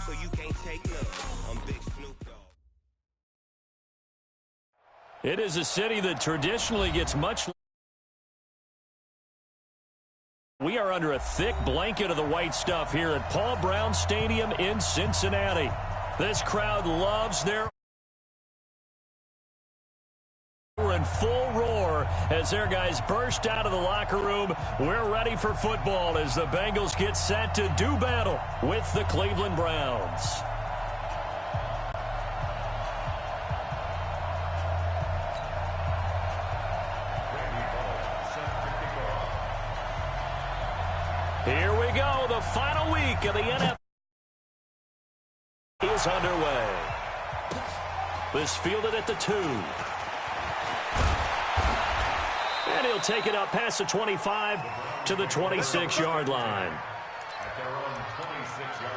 so you can't take love. I'm Big Snoop Dogg. It is a city that traditionally gets much. We are under a thick blanket of the white stuff here at Paul Brown Stadium in Cincinnati. This crowd loves their in full roar as their guys burst out of the locker room. We're ready for football as the Bengals get set to do battle with the Cleveland Browns. Here we go. The final week of the NFL is underway. This fielded at the 2. And he'll take it up past the 25 to the 26-yard line. At their own 26-yard line.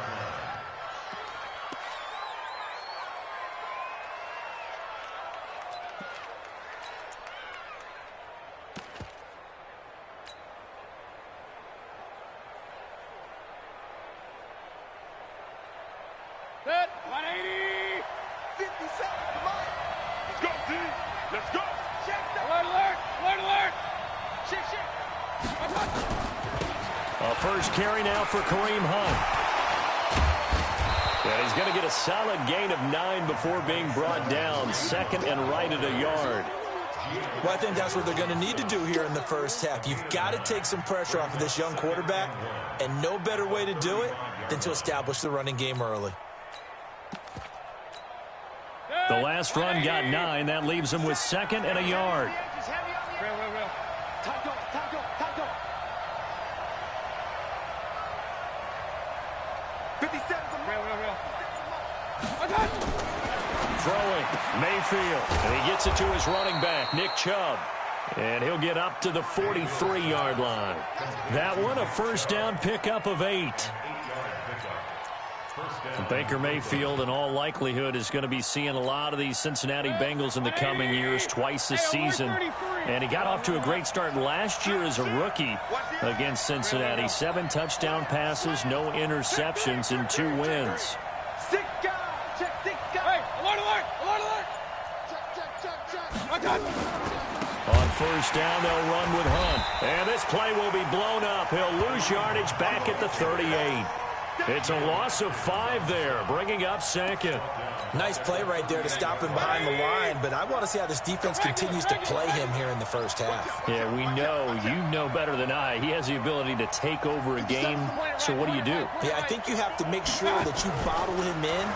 Set, 180, 57, come on. Let's go, D. Let's go. Check that. Alert, alert. Shake. A first carry now for Kareem Hunt. And he's going to get a solid gain of 9 before being brought down. Second and right at a yard. Well, I think that's what they're going to need to do here in the first half. You've got to take some pressure off of this young quarterback, and no better way to do it than to establish the running game early. The last run got 9. That leaves him with second and a yard. Real. Tackle. 57. Real. Throwing, Mayfield. And he gets it to his running back, Nick Chubb. And he'll get up to the 43-yard line. That one, a first down pickup of 8. Baker Mayfield, in all likelihood, is going to be seeing a lot of these Cincinnati Bengals in the coming years, twice this season. And he got off to a great start last year as a rookie against Cincinnati. 7 touchdown passes, no interceptions, and 2 wins. Check. Hey, alert. Check. On first down, they'll run with Hunt. And this play will be blown up. He'll lose yardage back at the 38. It's a loss of 5 there, bringing up second. Nice play right there to stop him behind the line, but I want to see how this defense continues to play him here in the first half. Yeah, we know. You know better than I. He has the ability to take over a game, so what do you do? Yeah, I think you have to make sure that you bottle him in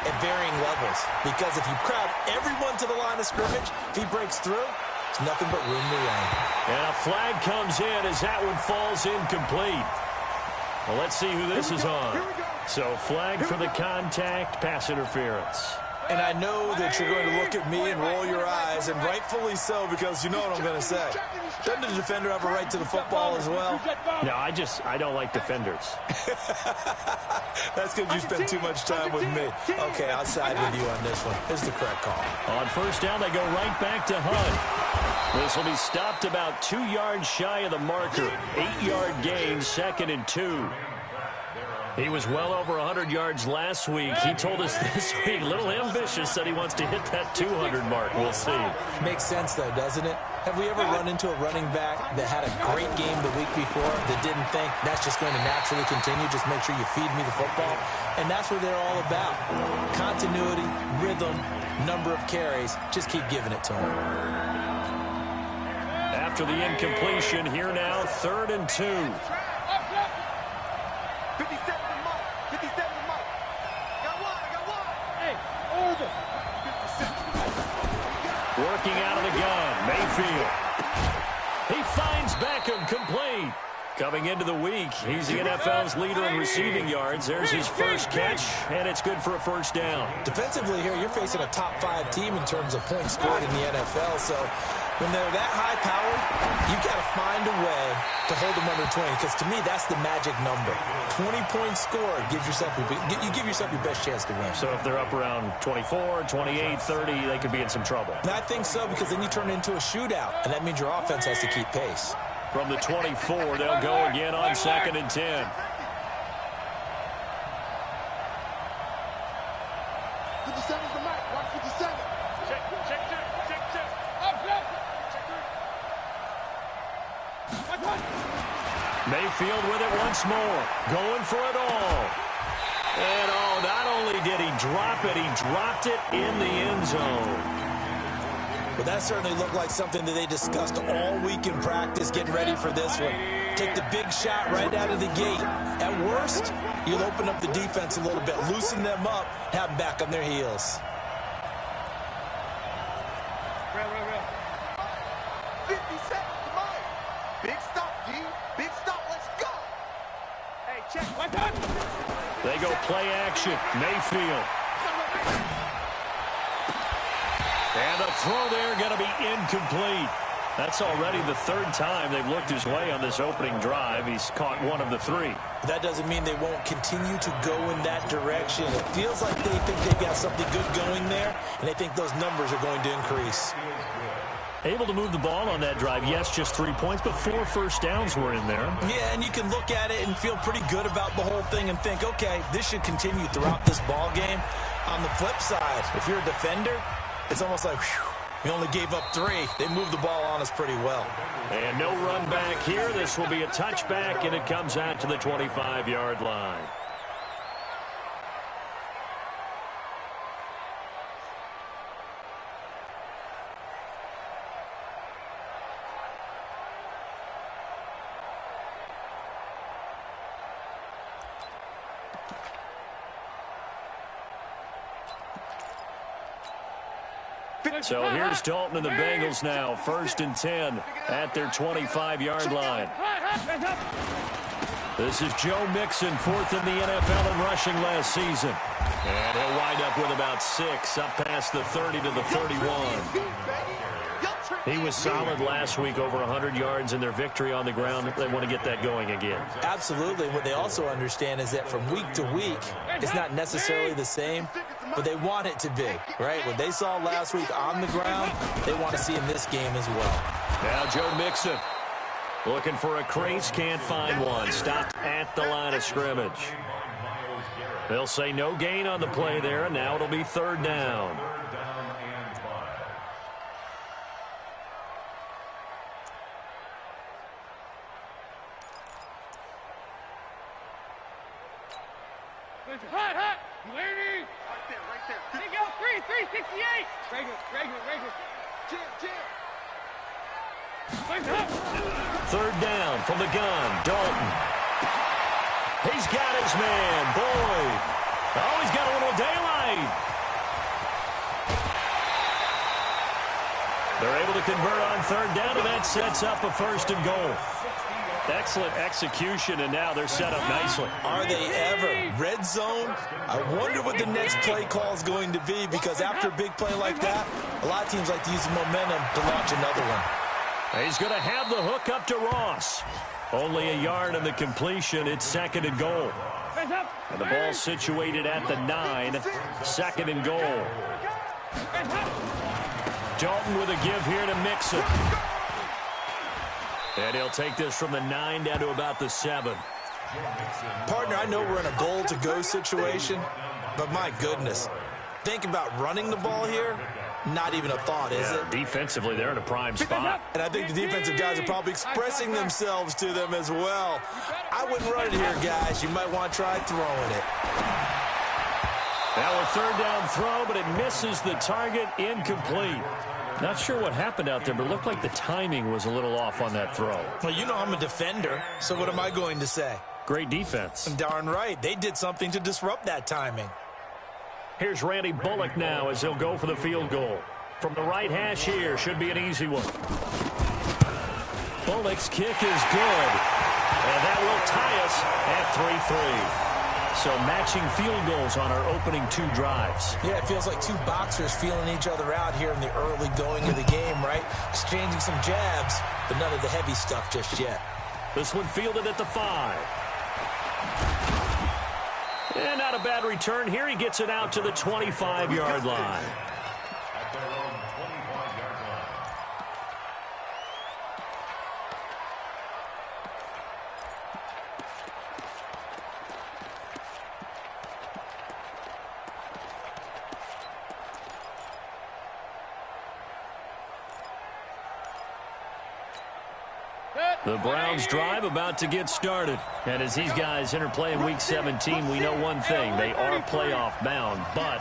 at varying levels, because if you crowd everyone to the line of scrimmage, if he breaks through, it's nothing but room to run. And a flag comes in as that one falls incomplete. Well, let's see who this is on. So, flag for the contact, pass interference. And I know that you're going to look at me and roll your eyes, and rightfully so, because you know what I'm going to say. Doesn't the defender have a right to the football as well? No, I don't like defenders. That's because you spend too much time with me. Okay, I'll side with you on this one. It's the correct call. On first down, they go right back to Hunt. This will be stopped about 2 yards shy of the marker. 8-yard gain, 2nd and 2. He was well over 100 yards last week. He told us this week, a little ambitious, said he wants to hit that 200 mark. We'll see. Makes sense, though, doesn't it? Have we ever run into a running back that had a great game the week before that didn't think that's just going to naturally continue? Just make sure you feed me the football. And that's what they're all about. Continuity, rhythm, number of carries. Just keep giving it to them. After the incompletion, here now, 3rd and 2. 57 to Mike. 57 to Mike. I got one. Hey, over. Working out of the gun, Mayfield. He finds Beckham, complete. Coming into the week, he's the NFL's leader in receiving yards. There's his first catch, and it's good for a first down. Defensively here, you're facing a top 5 team in terms of points scored in the NFL, so when they're that high-powered, you've got to find a way to hold them under 20, because to me, that's the magic number. 20 points scored gives yourself you give yourself your best chance to win. So if they're up around 24, 28, 30, they could be in some trouble. And I think so, because then you turn it into a shootout, and that means your offense has to keep pace. From the 24, they'll go again on 2nd and 10. what you said is the mic. Watch what you said. Check. Mayfield with it once more. Going for it all. And not only did he drop it, he dropped it in the end zone. Well, that certainly looked like something that they discussed all week in practice, getting ready for this one. Take the big shot right out of the gate. At worst, you'll open up the defense a little bit, loosen them up, have them back on their heels. 50 seconds, come on. Big stop, D. Big stop, let's go. Hey, check, one time. They go play action. Mayfield. And the throw there going to be incomplete. That's already the third time they've looked his way on this opening drive. He's caught one of the three. That doesn't mean they won't continue to go in that direction. It feels like they think they've got something good going there, and they think those numbers are going to increase. Able to move the ball on that drive. Yes, just 3 points, but 4 first downs were in there. Yeah, and you can look at it and feel pretty good about the whole thing and think, okay, this should continue throughout this ball game. On the flip side, if you're a defender, it's almost like, whew, we only gave up 3. They moved the ball on us pretty well. And no run back here. This will be a touchback, and it comes out to the 25-yard line. So here's Dalton and the Bengals now. 1st and 10 at their 25-yard line. This is Joe Mixon, 4th in the NFL in rushing last season. And he'll wind up with about 6, up past the 30 to the 31. He was solid last week, over 100 yards in their victory on the ground. They want to get that going again. Absolutely. What they also understand is that from week to week, it's not necessarily the same, but they want it to be, right? What they saw last week on the ground, they want to see in this game as well. Now Joe Mixon looking for a crease, can't find one. Stopped at the line of scrimmage. They'll say no gain on the play there, and now it'll be 3rd down. Hot, lady. Right there. There you go, 368. Regular. Jim. 3rd down from the gun. Dalton. He's got his man. Boyd. Oh, he's got a little daylight. They're able to convert on 3rd down, and that sets up a 1st and goal. Excellent execution, and now they're set up nicely. Are they ever? Red zone? I wonder what the next play call is going to be, because after a big play like that, a lot of teams like to use the momentum to launch another one. He's going to have the hook up to Ross. Only a yard in the completion. It's 2nd and goal. And the ball situated at the 9. 2nd and goal. Dalton with a give here to Mixon. And he'll take this from the 9 down to about the 7. Partner, I know we're in a goal-to-go situation, but my goodness, think about running the ball here. Not even a thought, is it? Defensively, they're in a prime spot. And I think the defensive guys are probably expressing themselves to them as well. I wouldn't run it here, guys. You might want to try throwing it. Now a 3rd down throw, but it misses the target. Incomplete. Not sure what happened out there, but it looked like the timing was a little off on that throw. Well, you know I'm a defender, so what am I going to say? Great defense. Darn right. They did something to disrupt that timing. Here's Randy Bullock now as he'll go for the field goal. From the right hash here, should be an easy one. Bullock's kick is good. And that will tie us at 3-3. So matching field goals on our opening 2 drives. Yeah, it feels like 2 boxers feeling each other out here in the early going of the game, right? Exchanging some jabs, but none of the heavy stuff just yet. This one fielded at the 5. And not a bad return here. He gets it out to the 25-yard line. At their own 25-yard line. The Browns drive about to get started. And as these guys interplay in Week 17, we know one thing. They are playoff bound, but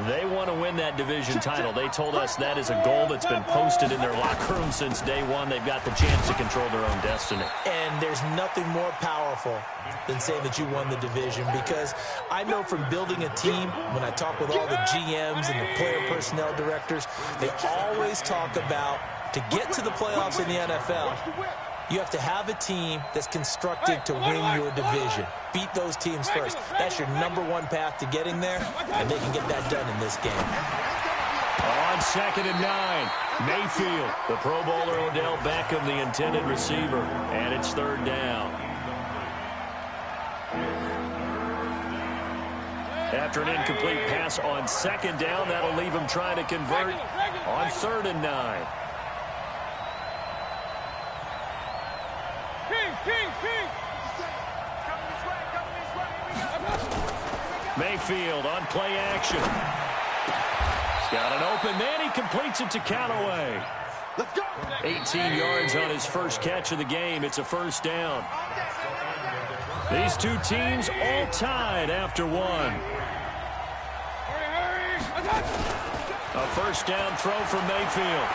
they want to win that division title. They told us that is a goal that's been posted in their locker room since day one. They've got the chance to control their own destiny. And there's nothing more powerful than saying that you won the division, because I know from building a team, when I talk with all the GMs and the player personnel directors, they always talk about, to get to the playoffs in the NFL, you have to have a team that's constructed to win your division. Beat those teams first. That's your #1 path to getting there, and they can get that done in this game. On 2nd and 9, Mayfield, the Pro Bowler Odell Beckham, the intended receiver, and it's 3rd down. After an incomplete pass on 2nd down, that'll leave him trying to convert on 3rd and 9. Mayfield on play action. He's got an open man. He completes it to Callaway. 18 yards on his first catch of the game. It's a 1st down. These two teams all tied after one. A 1st down throw from Mayfield.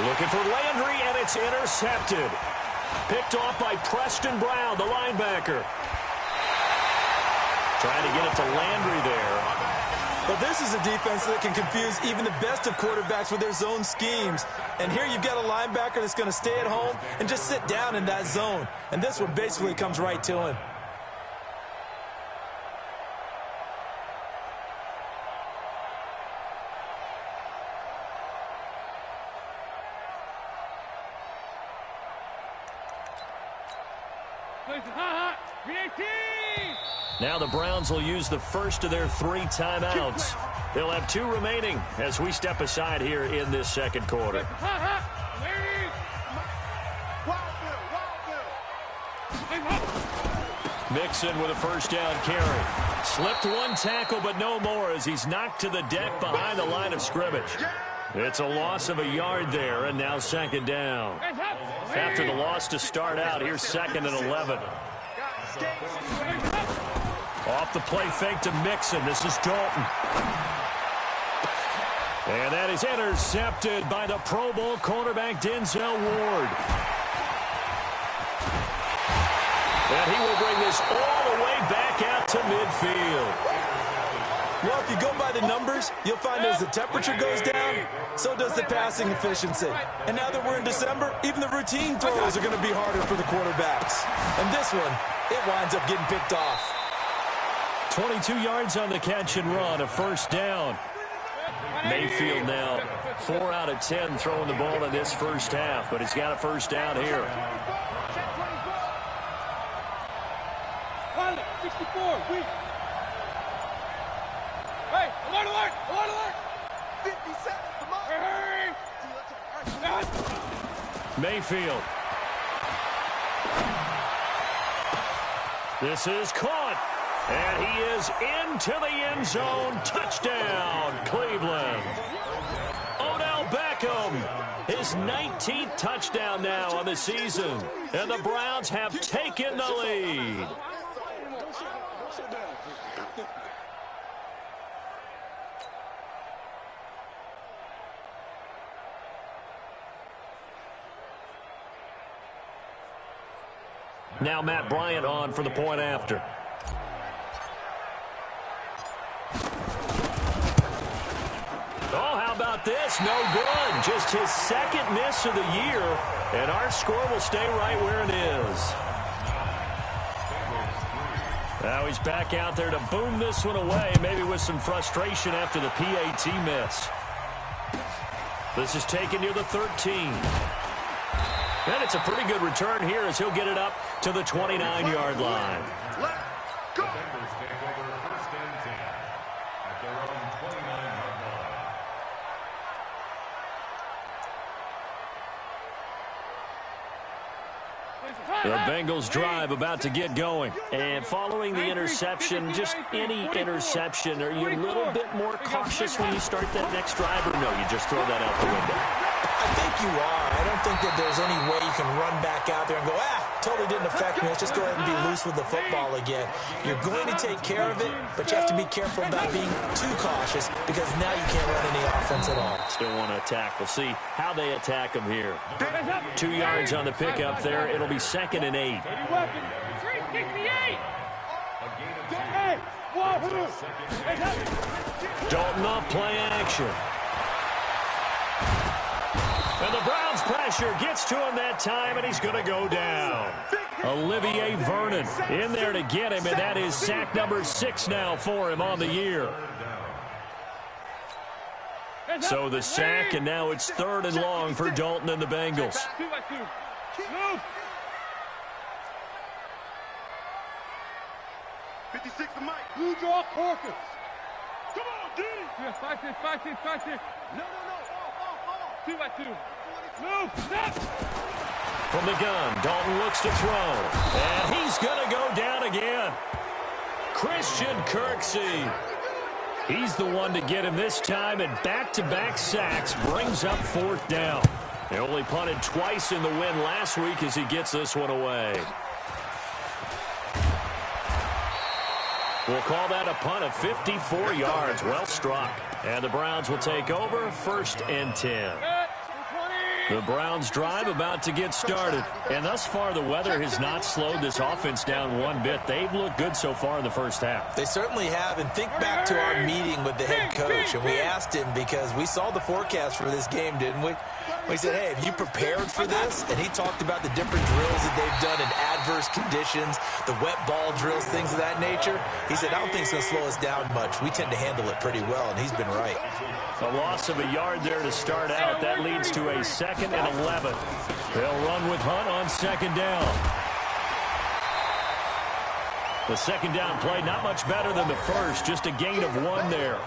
Looking for Landry, and it's intercepted. Picked off by Preston Brown, the linebacker. Trying to get it to Landry there. Well, this is a defense that can confuse even the best of quarterbacks with their zone schemes. And here you've got a linebacker that's going to stay at home and just sit down in that zone. And this one basically comes right to him. Now the Browns will use the first of their 3 timeouts. They'll have 2 remaining as we step aside here in this 2nd quarter. Mixon with a 1st down carry. Slipped 1 tackle, but no more as he's knocked to the deck behind the line of scrimmage. It's a loss of a yard there, and now 2nd down. After the loss to start out, here's 2nd and 11. Off the play fake to Mixon. This is Dalton. And that is intercepted by the Pro Bowl cornerback Denzel Ward. And he will bring this all the way back out to midfield. Well, if you go by the numbers, you'll find as the temperature goes down, so does the passing efficiency. And now that we're in December, even the routine throws are going to be harder for the quarterbacks. And this one, it winds up getting picked off. 22 yards on the catch and run, a 1st down. Mayfield now 4 out of 10 throwing the ball in this 1st half, but he's got a 1st down here. 64, weak. Hey, alert, alert, alert, alert. 57, come on. Mayfield. This is caught. And he is into the end zone. Touchdown, Cleveland. Odell Beckham, his 19th touchdown now on the season. And the Browns have taken the lead. Now Matt Bryant on for the point after. Oh, how about this? No good. Just his 2nd miss of the year, and our score will stay right where it is. Now he's back out there to boom this one away, maybe with some frustration after the PAT miss. This is taken near the 13. And it's a pretty good return here as he'll get it up to the 29-yard line. The Bengals drive about to get going. And following the interception, just any interception, are you a little bit more cautious when you start that next drive, or no, you just throw that out the window? I think you are. I don't think that there's any way you can run back out there and go, totally didn't affect me. Let's just go ahead and be loose with the football again. You're going to take care of it, but you have to be careful about being too cautious because now you can't run any offense at all. Still want to attack. We'll see how they attack him here. 2 yards on the pickup there. It'll be 2nd and 8. Dalton off play action. And the Browns pressure gets to him that time, and he's going to go down. Olivier Vernon in there to get him, and that is sack number 6 now for him on the year. So the sack, and now it's 3rd and long for Dalton and the Bengals. 56 to Mike. You draw Corkins. Come on, D. Yeah, 5-6. No. 2-2. Move. Stop. From the gun, Dalton looks to throw. And he's going to go down again. Christian Kirksey. He's the one to get him this time, and back-to-back sacks brings up 4th down. He only punted twice in the win last week as he gets this one away. We'll call that a punt of 54 yards. Well struck. And the Browns will take over 1st and 10. The Browns drive about to get started. And thus far, the weather has not slowed this offense down one bit. They've looked good so far in the first half. They certainly have. And think back to our meeting with the head coach. And we asked him because we saw the forecast for this game, didn't we? We said, hey, have you prepared for this? And he talked about the different drills that they've done in adverse conditions, the wet ball drills, things of that nature. He said, I don't think it's going to slow us down much. We tend to handle it pretty well, and he's been right. A loss of a yard there to start out. That leads to a 2nd and 11. They'll run with Hunt on 2nd down. The 2nd down play, not much better than the first, just a gain of 1 there.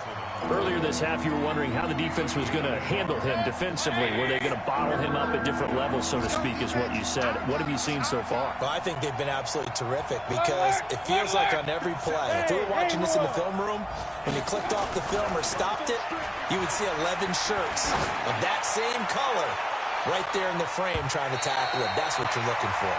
Earlier this half, you were wondering how the defense was going to handle him defensively. Were they going to bottle him up at different levels, so to speak, is what you said. What have you seen so far? Well, I think they've been absolutely terrific because it feels like on every play, if we were watching this in the film room, when you clicked off the film or stopped it, you would see 11 shirts of that same color right there in the frame trying to tackle it. That's what you're looking for.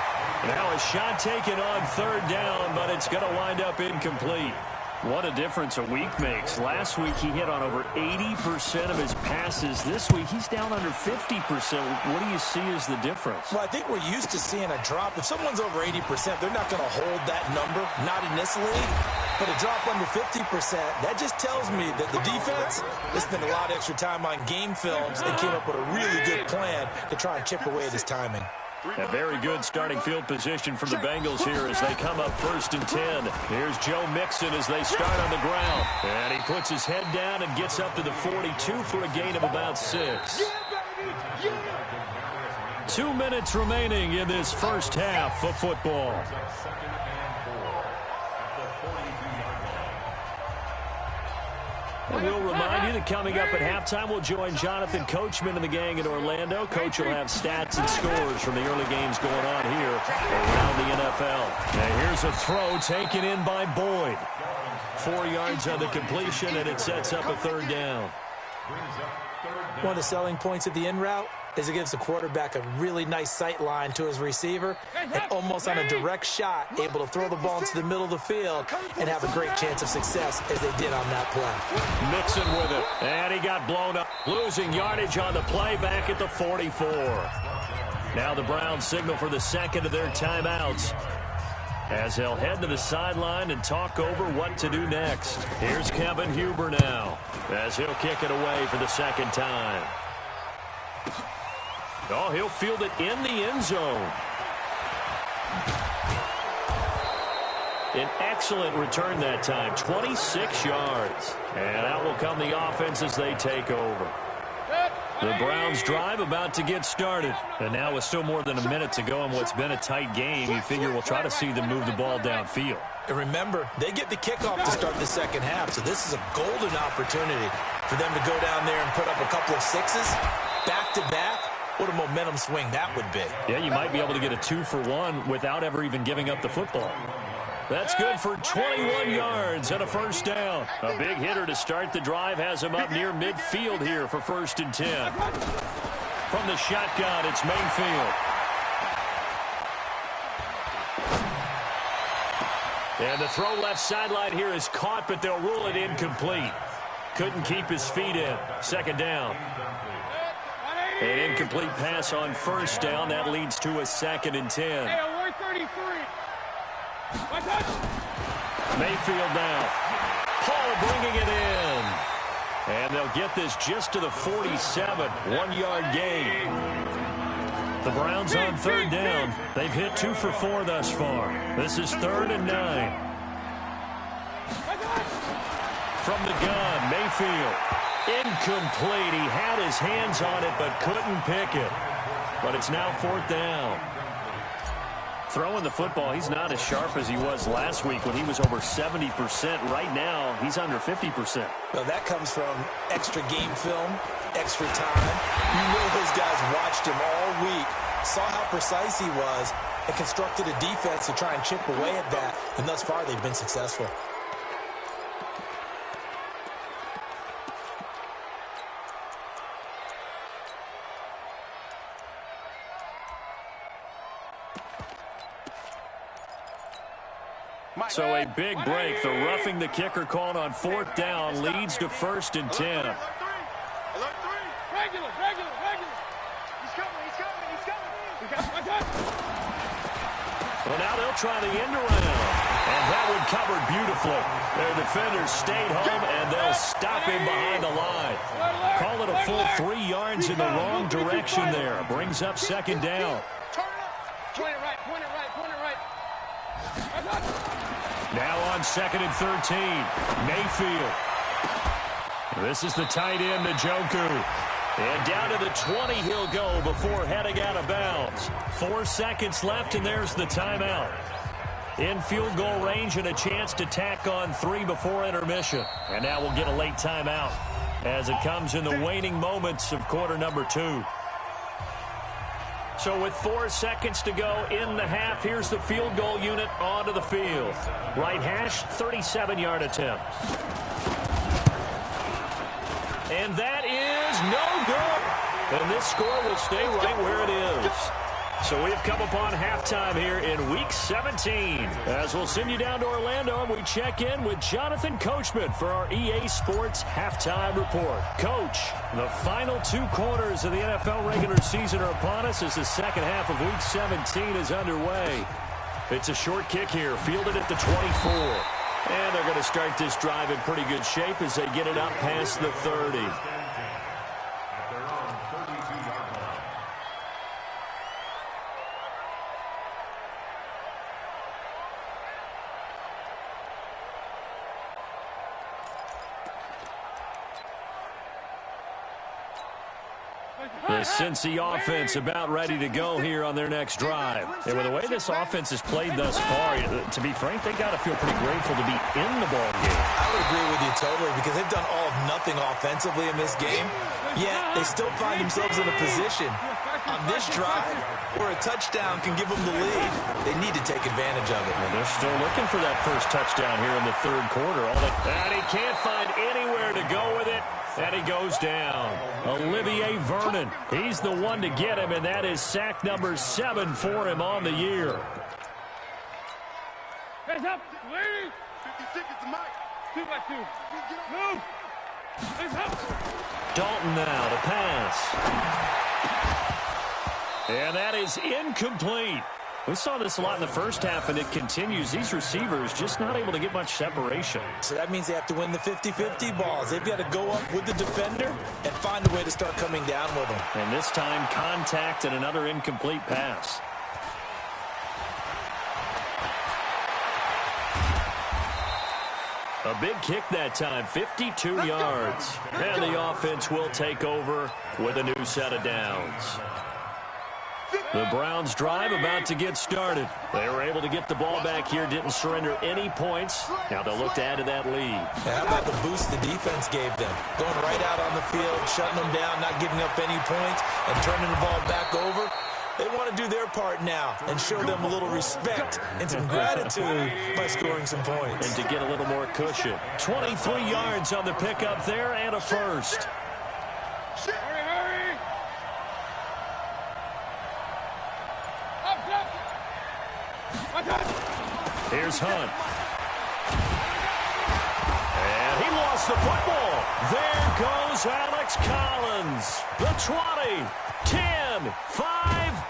Now a shot taken on 3rd down, but it's going to wind up incomplete. What a difference a week makes. Last week he hit on over 80% of his passes. This week he's down under 50%. What do you see as the difference? Well, I think we're used to seeing a drop. If someone's over 80%, they're not going to hold that number, not in this league. But a drop under 50%, that just tells me that the defense has spent a lot of extra time on game films and came up with a really good plan to try and chip away at his timing. A very good starting field position from the Bengals here as they come up 1st and 10. Here's Joe Mixon as they start on the ground. And he puts his head down and gets up to the 42 for a gain of about 6. 2 minutes remaining in this first half of football. And we'll remind you that coming up at halftime, we'll join Jonathan Coachman and the gang in Orlando. Coach will have stats and scores from the early games going on here around the NFL. And here's a throw taken in by Boyd. 4 yards on the completion, and it sets up a 3rd down. One of the selling points of the in route is it gives the quarterback a really nice sight line to his receiver and almost on a direct shot able to throw the ball into the middle of the field and have a great chance of success as they did on that play. Mixon with it, and he got blown up. Losing yardage on the play back at the 44. Now the Browns signal for the 2nd of their timeouts as they'll head to the sideline and talk over what to do next. Here's Kevin Huber now as he'll kick it away for the 2nd time. Oh, he'll field it in the end zone. An excellent return that time, 26 yards. And out will come the offense as they take over. The Browns drive about to get started. And now with still more than a minute to go in what's been a tight game, you figure we'll try to see them move the ball downfield. And remember, they get the kickoff to start the 2nd half, so this is a golden opportunity for them to go down there and put up a couple of 6s back-to-back. What a momentum swing that would be. Yeah, you might be able to get a 2-for-1 without ever even giving up the football. That's good for 21 yards and a 1st down. A big hitter to start the drive has him up near midfield here for 1st and 10. the shotgun. It's Mayfield. And the throw left sideline here is caught, but they'll rule it incomplete. Couldn't keep his feet in. Second down. An incomplete pass on first down. That leads to a 2nd and 10. Hey, 133. Mayfield now. Paul bringing it in. And they'll get this just to the 47. 1-yard gain. The Browns on 3rd down. They've hit 2 for 4 thus far. This is 3rd and 9. From the gun, Mayfield. Incomplete. He had his hands on it but couldn't pick it. But it's now 4th down. Throwing the football, he's not as sharp as he was last week when he was over 70%. Right now, he's under 50%. Well, that comes from extra game film, extra time. You know those guys watched him all week, saw how precise he was, and constructed a defense to try and chip away at that. And thus far, they've been successful. So a big break. The roughing the kicker called on 4th down leads to 1st and 10. Regular. He's coming. Well, now they'll try the end around. And that one covered beautifully. Their defenders stayed home, and they'll stop him behind the line. Call it a full 3 yards in the wrong direction there. Brings up 2nd down. Point it right. Now on 2nd and 13, Mayfield. This is the tight end, Njoku. And down to the 20 he'll go before heading out of bounds. 4 seconds left, and there's the timeout. In field goal range and a chance to tack on 3 before intermission. And now we'll get a late timeout as it comes in the waning moments of quarter number 2. So with 4 seconds to go in the half, here's the field goal unit onto the field. Right hash, 37-yard attempt. And that is no good. And this score will stay right where it is. So we've come upon halftime here in Week 17. As we'll send you down to Orlando, and we check in with Jonathan Coachman for our EA Sports Halftime Report. Coach, the final 2 quarters of the NFL regular season are upon us as the second half of Week 17 is underway. It's a short kick here, fielded at the 24. And they're going to start this drive in pretty good shape as they get it up past the 30. The Cincy offense about ready to go here on their next drive. And with the way this offense has played thus far, to be frank, they got to feel pretty grateful to be in the ball game. I would agree with you totally because they've done all of nothing offensively in this game, yet they still find themselves in a position on this drive where a touchdown can give them the lead. They need to take advantage of it. Well, they're still looking for that first touchdown here in the 3rd quarter. And he can't find anywhere to go with it. And he goes down. Olivier Vernon. He's the one to get him, and that is sack number 7 for him on the year. Hands up, ladies. 56 is the mic. 2 by 2. Move. Hands up. Dalton now to pass. And that is incomplete. We saw this a lot in the first half, and it continues. These receivers just not able to get much separation. So that means they have to win the 50-50 balls. They've got to go up with the defender and find a way to start coming down with them. And this time, contact and another incomplete pass. A big kick that time, 52 yards. And the offense will take over with a new set of downs. The Browns drive about to get started. They were able to get the ball back here, didn't surrender any points. Now they'll look to add to that lead. How about the boost the defense gave them? Going right out on the field, shutting them down, not giving up any points, and turning the ball back over. They want to do their part now and show them a little respect and some gratitude by scoring some points. And to get a little more cushion. 23 yards on the pickup there and a first. Hurry, hurry. Here's Hunt. And he lost the football. There goes Alex Collins. The 20, 10, 5,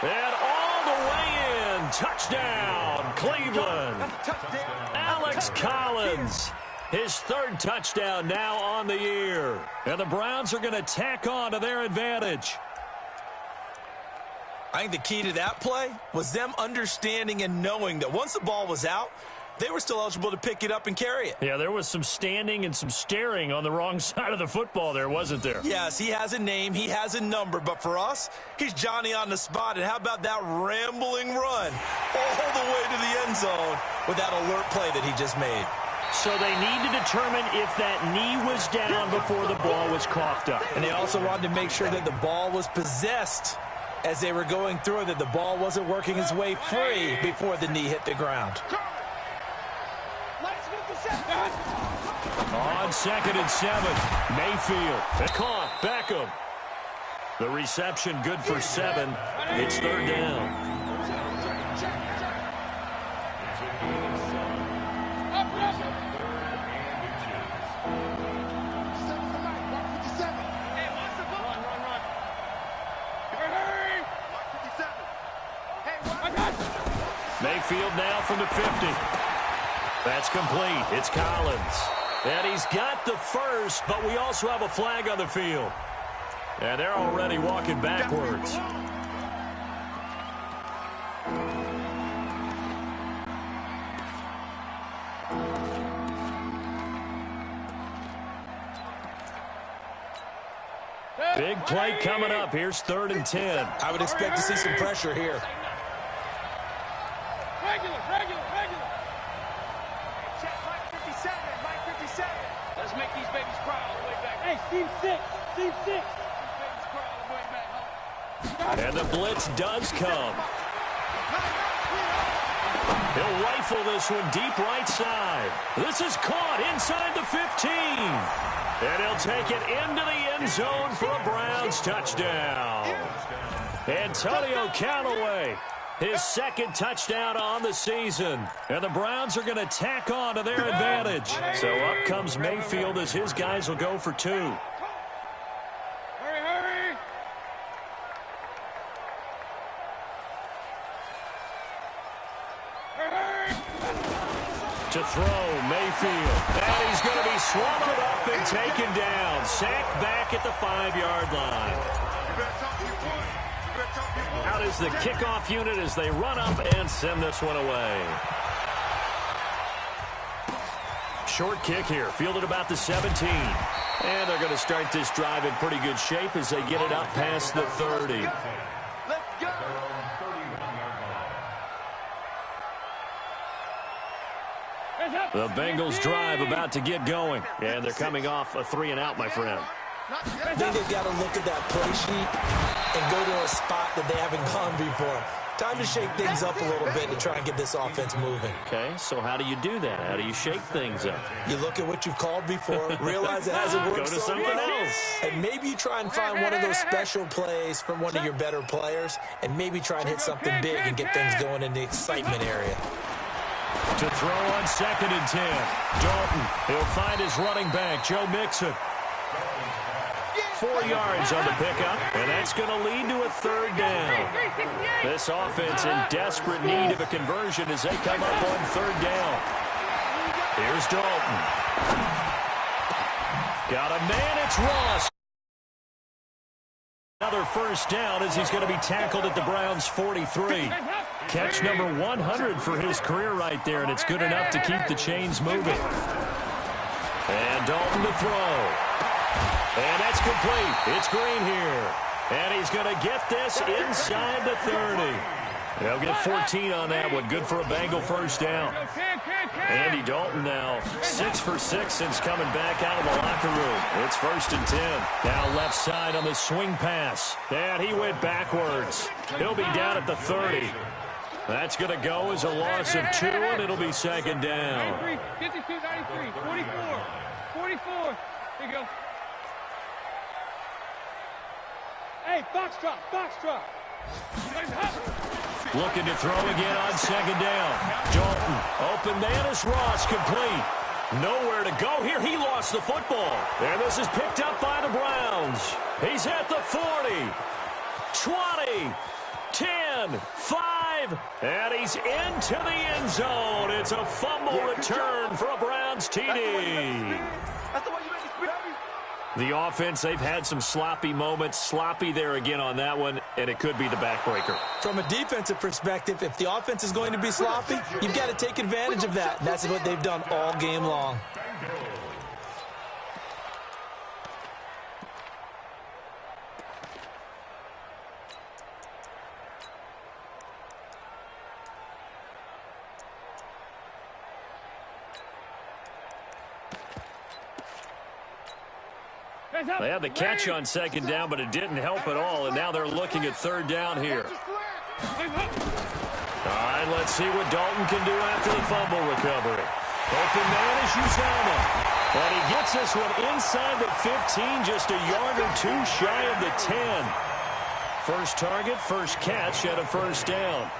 and all the way in. Touchdown, Cleveland. Alex Collins. His third touchdown now on the year. And the Browns are going to tack on to their advantage. I think the key to that play was them understanding and knowing that once the ball was out, they were still eligible to pick it up and carry it. Yeah, there was some standing and some staring on the wrong side of the football there, wasn't there? Yes, he has a name, he has a number, but for us, he's Johnny on the spot. And how about that rambling run all the way to the end zone with that alert play that he just made? So they need to determine if that knee was down before the ball was coughed up. And they also wanted to make sure that the ball was possessed as they were going through it, that the ball wasn't working its way free before the knee hit the ground. On 2nd and 7, Mayfield. Caught, Beckham. The reception good for 7. It's 3rd down. Mayfield now from the 50. That's complete. It's Collins. And he's got the first, but we also have a flag on the field. And they're already walking backwards. Big play coming up. Here's 3rd and 10. I would expect to see some pressure here. Regular. Check Mike 57. Let's make these babies cry all the way back. Hey, Steve 6. These babies cry all the way back home. And the blitz does come. He'll rifle this one deep right side. This is caught inside the 15. And he'll take it into the end zone for a Browns touchdown. Antonio Callaway, his 2nd touchdown on the season. And the Browns are going to tack on to their advantage. So up comes Mayfield as his guys will go for 2. Hurry. To throw, Mayfield. And he's going to be swallowed up and taken down. Sacked back at the 5-yard line. Out is the kickoff unit as they run up and send this one away. Short kick here, fielded about the 17. And they're going to start this drive in pretty good shape as they get it up past the 30. Let's go. The Bengals drive about to get going. And they're coming off a 3-and-out, my friend. I think they've got to look at that play sheet and go to a spot that they haven't gone before. Time to shake things up a little bit to try and get this offense moving. Okay, so how do you do that? How do you shake things up? You look at what you've called before, realize it hasn't worked Go to so something well, else. and maybe you try and find one of those special plays from one of your better players, and maybe try and hit something big and get things going in the excitement area. To throw on 2nd and 10. Dalton, he'll find his running back, Joe Mixon. 4 yards on the pickup, and that's going to lead to a 3rd down. This offense in desperate need of a conversion as they come up on 3rd down. Here's Dalton. Got a man, it's Ross. Another 1st down as he's going to be tackled at the Browns' 43. Catch number 100 for his career right there, and it's good enough to keep the chains moving. And Dalton to throw. And that's complete. It's Green here. And he's going to get this inside the 30. They'll get 14 on that one. Good for a Bengal 1st down. Andy Dalton now 6 for 6 since coming back out of the locker room. It's 1st and 10. Now left side on the swing pass. And he went backwards. He'll be down at the 30. That's going to go as a loss of 2, and it'll be 2nd down. 52, 93, 44. 44. Here you go. Hey, box drop. Looking to throw again on second down. Dalton, open man is Ross, complete. Nowhere to go here. He lost the football. And this is picked up by the Browns. He's at the 40, 20, 10, 5, and he's into the end zone. It's a fumble return for a Browns TD. The offense, they've had some sloppy moments. Sloppy there again on that one, and it could be the backbreaker. From a defensive perspective, if the offense is going to be sloppy, you've got to take advantage of that. And that's what they've done all game long. They had the catch on second down, but it didn't help at all, and now they're looking at third down here. All right, let's see what Dalton can do after the fumble recovery. Open man is Uzama. And he gets this one inside the 15, just a yard or two shy of the 10. First target, first catch, and a first down.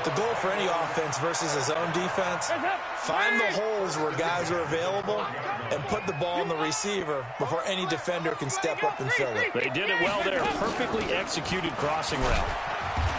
The goal for any offense versus his own defense, find the holes where guys are available and put the ball in the receiver before any defender can step up and fill it. They did it well there. Perfectly executed crossing route.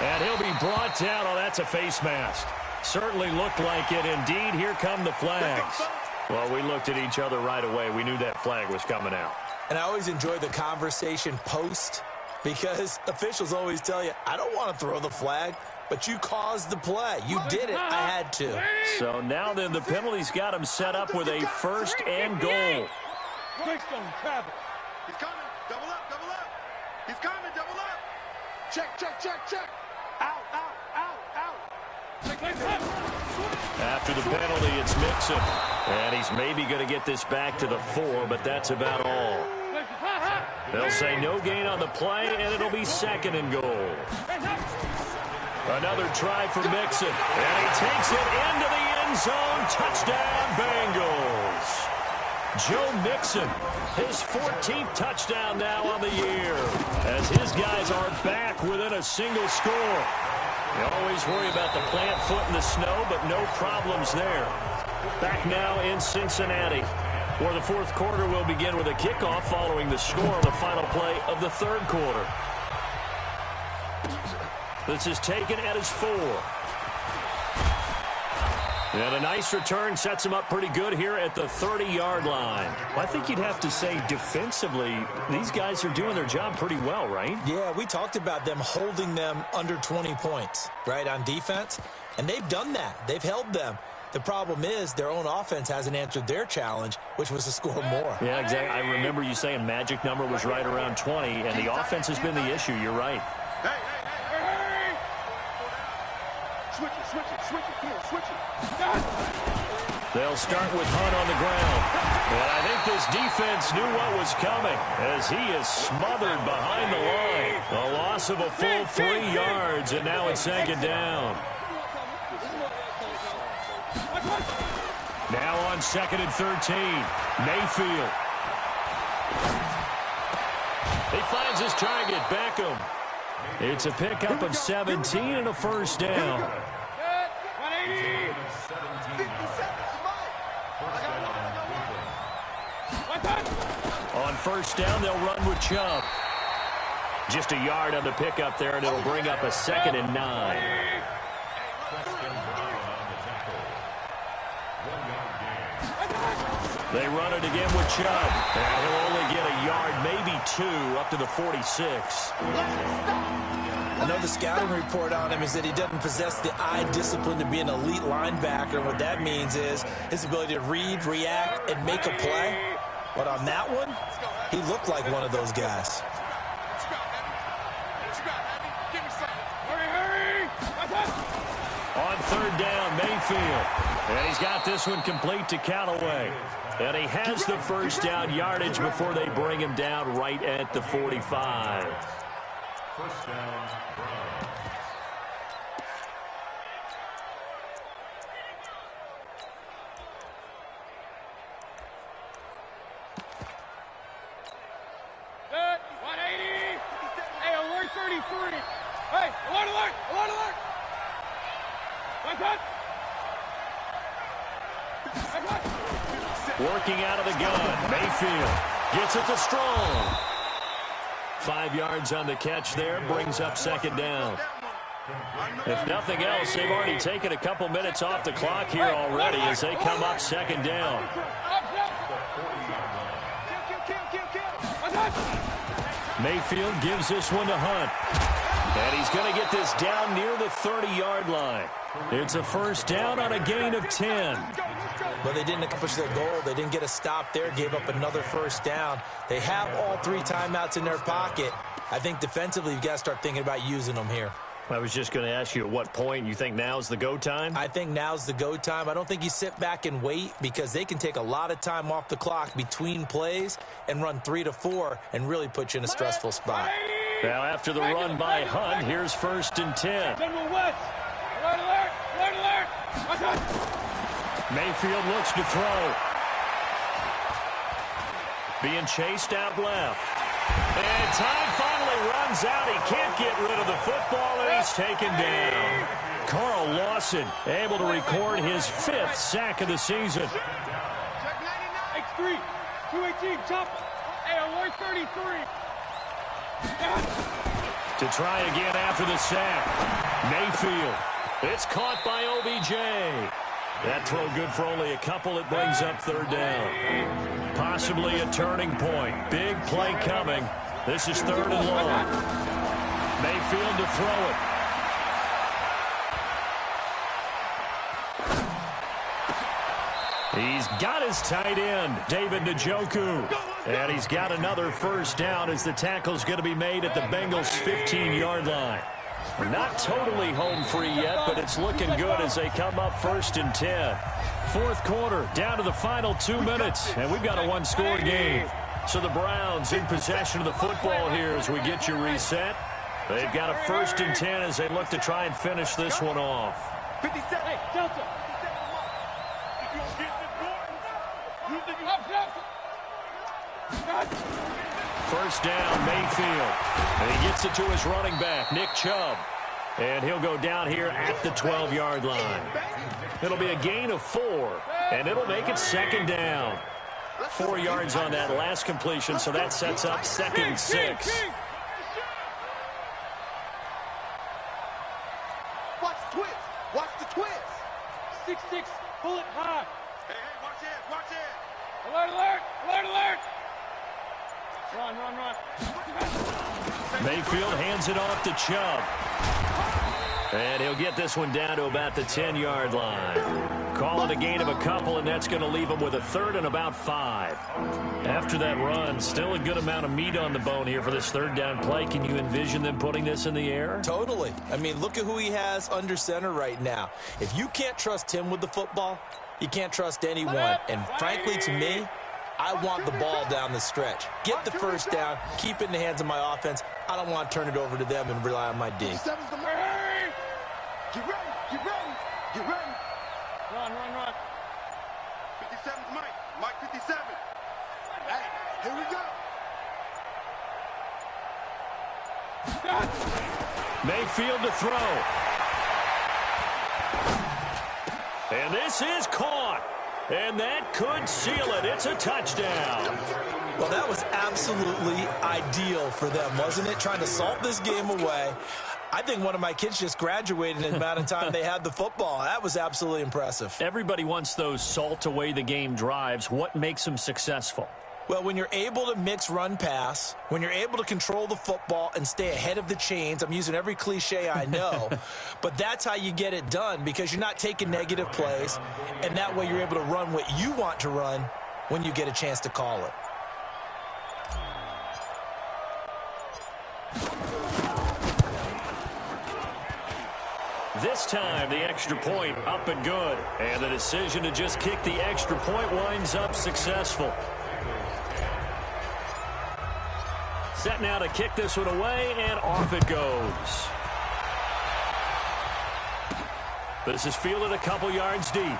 And he'll be brought down. Oh, that's a face mask. Certainly looked like it. Indeed, here come the flags. Well, we looked at each other right away. We knew that flag was coming out. And I always enjoy the conversation post because officials always tell you, I don't want to throw the flag. But you caused the play. You did it. I had to. So now then the penalty's got him set up with a first and goal. He's coming. Double up, double up. He's coming, double up. Check, check, check, check. Out, out, out, out. After the penalty, it's Mixon. And he's maybe going to get this back to the 4, but that's about all. They'll say no gain on the play, and it'll be second and goal. Another try for Mixon. And he takes it into the end zone. Touchdown, Bengals. Joe Mixon, his 14th touchdown now on the year, as his guys are back within a single score. You always worry about the plant foot in the snow, but no problems there. Back now in Cincinnati, where the fourth quarter will begin with a kickoff following the score on the final play of the third quarter. This is taken at his 4. And a nice return sets him up pretty good here at the 30-yard line. I think you'd have to say defensively, these guys are doing their job pretty well, right? Yeah, we talked about them holding them under 20 points, right, on defense. And they've done that. They've held them. The problem is their own offense hasn't answered their challenge, which was to score more. Yeah, exactly. I remember you saying magic number was right around 20, and the offense has been the issue. You're right. Switch it, come on, switch it. They'll start with Hunt on the ground. And I think this defense knew what was coming as he is smothered behind the line. A loss of a full 3 yards, and now it's second down. Now on second and 13, Mayfield. He finds his target, Beckham. It's a pickup of 17 and a first down. On first down, they'll run with Chubb. Just a yard on the pickup there, and it'll bring up a second and 9. They run it again with Chubb. And he'll only get a yard, maybe 2, up to the 46. I know the scouting report on him is that he doesn't possess the eye discipline to be an elite linebacker. What that means is his ability to read, react, and make a play. But on that one, he looked like one of those guys. On third down, Mayfield. And he's got this one complete to Callaway. And he has the first down yardage before they bring him down right at the 45. First down, Browns. Good. 180. Hey, alert 33. Hey, alert, alert, alert, alert. Working out of the gun. Mayfield gets it to Strong. 5 yards on the catch there. Brings up second down. If nothing else, they've already taken a couple minutes off the clock here already as they come up second down. Mayfield gives this one to Hunt. And he's going to get this down near the 30-yard line. It's a first down on a gain of 10. Well, they didn't accomplish their goal. They didn't get a stop there, gave up another first down. They have all 3 timeouts in their pocket. I think defensively you've got to start thinking about using them here. I was just going to ask you at what point you think now's the go time? I think now's the go time. I don't think you sit back and wait because they can take a lot of time off the clock between plays and run 3 to 4 and really put you in a stressful spot. Now after the run by Hunt, here's first and 10. Mayfield looks to throw. Being chased out left. And time finally runs out. He can't get rid of the football, and he's taken down. Carl Lawson able to record his 5th sack of the season. X3, 218, chop. Hey, 133. To try again after the sack. Mayfield. It's caught by OBJ. That throw good for only a couple. It brings up third down. Possibly a turning point. Big play coming. This is third and long. Mayfield to throw it. He's got his tight end, David Njoku. And he's got another first down as the tackle's going to be made at the Bengals' 15-yard line. Not totally home free yet, but it's looking good as they come up first and 10. Fourth quarter, down to the final 2 minutes, and we've got a one-score game. So the Browns in possession of the football here as we get you reset. They've got a first and 10 as they look to try and finish this one off. 57. Hey, Delta. First down, Mayfield. And he gets it to his running back, Nick Chubb. And he'll go down here at the 12-yard line. It'll be a gain of 4, and it'll make it second down. 4 yards on that last completion, so that sets up second and 6. Watch the twist. Watch the twist. 6-6, pull it high. Hey, watch it. Watch it. Alert, alert, alert, alert. Run, run, run. Mayfield hands it off to Chubb. And he'll get this one down to about the 10-yard line. Call it a gain of a couple, and that's going to leave him with a third and about 5. After that run, still a good amount of meat on the bone here for this third down play. Can you envision them putting this in the air? Totally. I mean, look at who he has under center right now. If you can't trust him with the football, you can't trust anyone. And frankly, to me, I want the ball down the stretch. Get the first down, keep it in the hands of my offense. I don't want to turn it over to them and rely on my D. Get ready, get ready, get ready. Run, run, run. 57's Mike. Mike 57. Hey, here we go. Mayfield to throw. And this is caught. And that could seal it. It's a touchdown. Well, that was absolutely ideal for them, wasn't it? Trying to salt this game away. I think one of my kids just graduated in the amount of time they had the football. That was absolutely impressive. Everybody wants those salt away the game drives. What makes them successful? Well, when you're able to mix run-pass, when you're able to control the football and stay ahead of the chains, I'm using every cliche I know, but that's how you get it done because you're not taking negative plays, and that way you're able to run what you want to run when you get a chance to call it. This time, the extra point up and good, and the decision to just kick the extra point winds up successful. Set now to kick this one away, and off it goes. This is fielded a couple yards deep.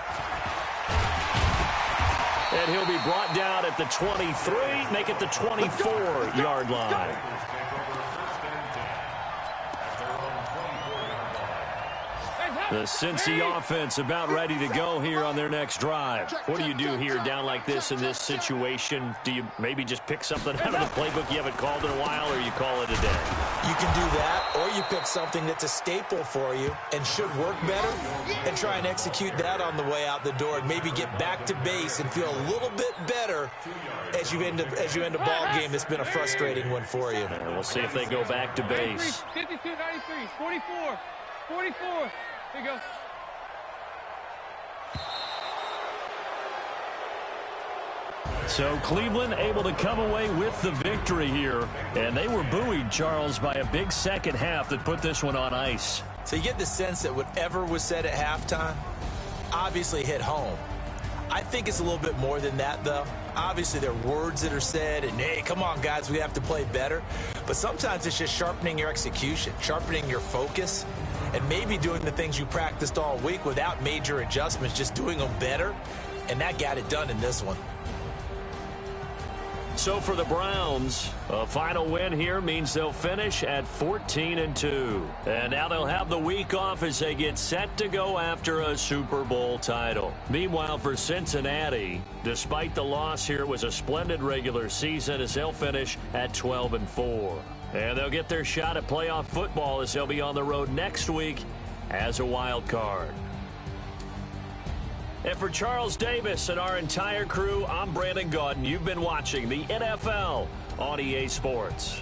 And he'll be brought down at the 23, make it the 24-yard line. Hey, The Cincy offense about ready to go here on their next drive. What do you do here down like this in this situation? Do you maybe just pick something out of the playbook you haven't called in a while, or you call it a day? You can do that, or you pick something that's a staple for you and should work better and try and execute that on the way out the door and maybe get back to base and feel a little bit better as you end a ball game that's been a frustrating one for you. And we'll see if they go back to base. 52, 93, 44, 44. Here you go. So Cleveland able to come away with the victory here. And they were buoyed, Charles, by a big second half that put this one on ice. So you get the sense that whatever was said at halftime obviously hit home. I think it's a little bit more than that, though. Obviously, there are words that are said, and, hey, come on, guys, we have to play better. But sometimes it's just sharpening your execution, sharpening your focus, and maybe doing the things you practiced all week without major adjustments, just doing them better. And that got it done in this one. So for the Browns, a final win here means they'll finish at 14-2. And now they'll have the week off as they get set to go after a Super Bowl title. Meanwhile, for Cincinnati, despite the loss here, it was a splendid regular season as they'll finish at 12-4. And they'll get their shot at playoff football as they'll be on the road next week as a wild card. And for Charles Davis and our entire crew, I'm Brandon Gaudin. You've been watching the NFL on EA Sports.